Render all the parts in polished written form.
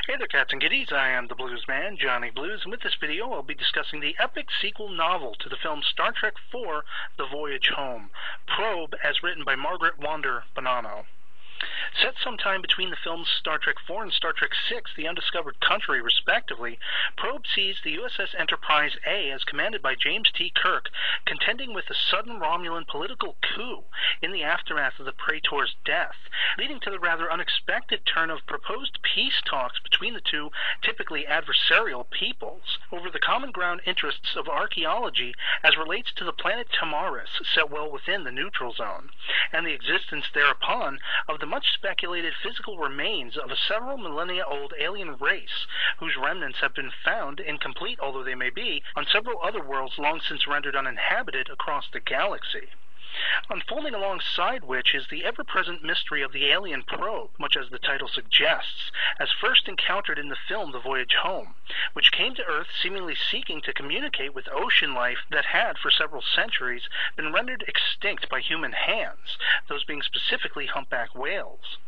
Hey there, cats and kitties. I am the Blues Man, Johnny Blues, and with this video I'll be discussing the epic sequel novel to the film Star Trek IV, The Voyage Home, Probe, as written by Margaret Wander Bonanno. Set sometime between the films Star Trek IV and Star Trek VI, The Undiscovered Country, respectively, Probe sees the U.S.S. Enterprise A, as commanded by James T. Kirk, contending with a sudden Romulan political coup in the aftermath of the Praetor's death, leading to the rather unexpected turn of proposed peace talks between the two typically adversarial peoples over the common ground interests of archaeology as relates to the planet Tamaris, set well within the neutral zone, and the existence thereupon of the much speculated physical remains of a several millennia-old alien race whose remnants have been found, incomplete although they may be, on several other worlds long since rendered uninhabited across the galaxy. Unfolding alongside which is the ever-present mystery of the alien probe, much as the title suggests, as first encountered in the film The Voyage Home, which came to Earth seemingly seeking to communicate with ocean life that had, for several centuries, been rendered extinct by human hands, those being specifically humpback whales.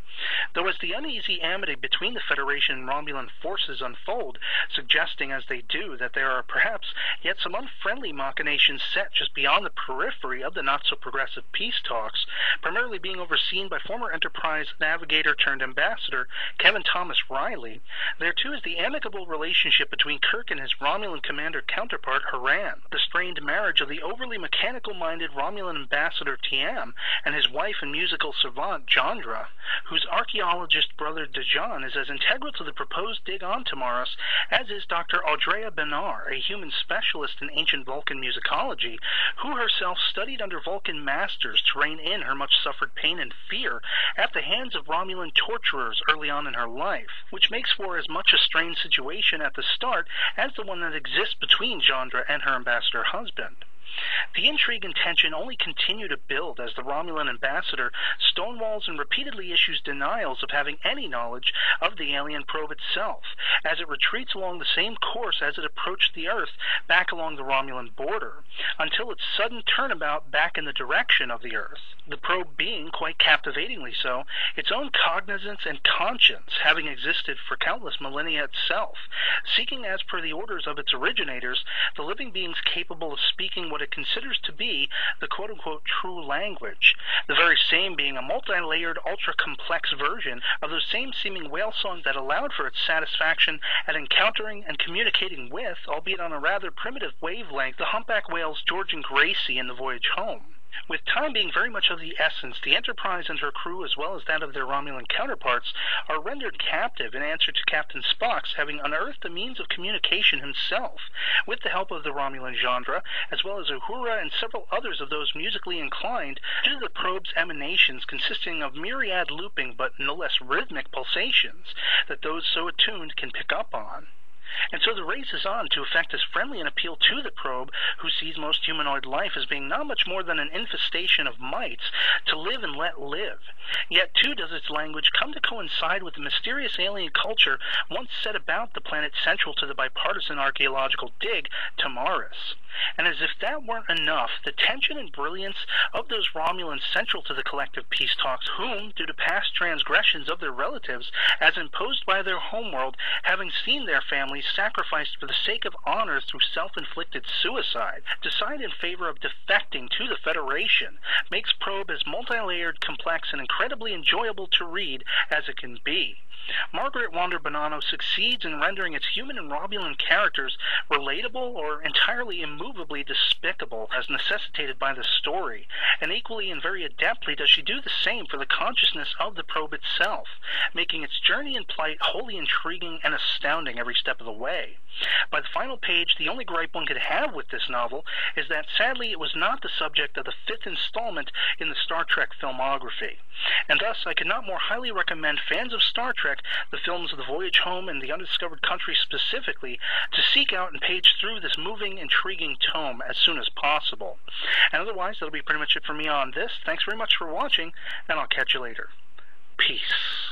Though as the uneasy amity between the Federation and Romulan forces unfold, suggesting as they do that there are perhaps yet some unfriendly machinations set just beyond the periphery of the not-so-progressive peace talks, primarily being overseen by former Enterprise navigator-turned-ambassador Kevin Thomas Riley, there too is the amicable relationship between Kirk and his Romulan commander counterpart Haran, the strained marriage of the overly mechanical-minded Romulan ambassador Tiam and his wife and musical savant Jandra, whose archaeologist brother Dejan is as integral to the proposed dig on Tamaris as is Dr. Audrea Benar, a human specialist in ancient Vulcan musicology, who herself studied under Vulcan masters to rein in her much-suffered pain and fear at the hands of Romulan torturers early on in her life, which makes for as much a strained situation at the start as the one that exists between Jandra and her ambassador husband. The intrigue and tension only continue to build as the Romulan ambassador stonewalls and repeatedly issues denials of having any knowledge of the alien probe itself, as it retreats along the same course as it approached the Earth back along the Romulan border, until its sudden turnabout back in the direction of the Earth, the probe being, quite captivatingly so, its own cognizance and conscience, having existed for countless millennia itself, seeking as per the orders of its originators the living beings capable of speaking what it considers to be the quote-unquote true language, the very same being a multi-layered, ultra-complex version of those same seeming whale songs that allowed for its satisfaction at encountering and communicating with, albeit on a rather primitive wavelength, the humpback whales George and Gracie in The Voyage Home. With time being very much of the essence, the Enterprise and her crew, as well as that of their Romulan counterparts, are rendered captive in answer to Captain Spock's having unearthed a means of communication himself, with the help of the Romulan Jandra, as well as Uhura and several others of those musically inclined, due to the probe's emanations consisting of myriad looping but no less rhythmic pulsations that those so attuned can pick up on. And so the race is on to effect as friendly an appeal to the probe, who sees most humanoid life as being not much more than an infestation of mites to live and let live. Yet too does its language come to coincide with the mysterious alien culture once set about the planet central to the bipartisan archaeological dig, Tamaris. And as if that weren't enough, the tension and brilliance of those Romulans central to the collective peace talks, whom, due to past transgressions of their relatives, as imposed by their homeworld, having seen their families sacrificed for the sake of honor through self-inflicted suicide, decide in favor of defecting to the Federation, makes Probe as multi-layered, complex, and incredibly enjoyable to read as it can be. Margaret Wander Bonanno succeeds in rendering its human and Romulan characters relatable or entirely immovably despicable as necessitated by the story, and equally and very adeptly does she do the same for the consciousness of the probe itself, making its journey and plight wholly intriguing and astounding every step of the way. By the final page, the only gripe one could have with this novel is that sadly it was not the subject of the fifth installment in the Star Trek filmography, and thus I could not more highly recommend fans of Star Trek the films of The Voyage Home and The Undiscovered Country specifically to seek out and page through this moving, intriguing tome as soon as possible. And otherwise, that'll be pretty much it for me on this. Thanks very much for watching, and I'll catch you later. Peace.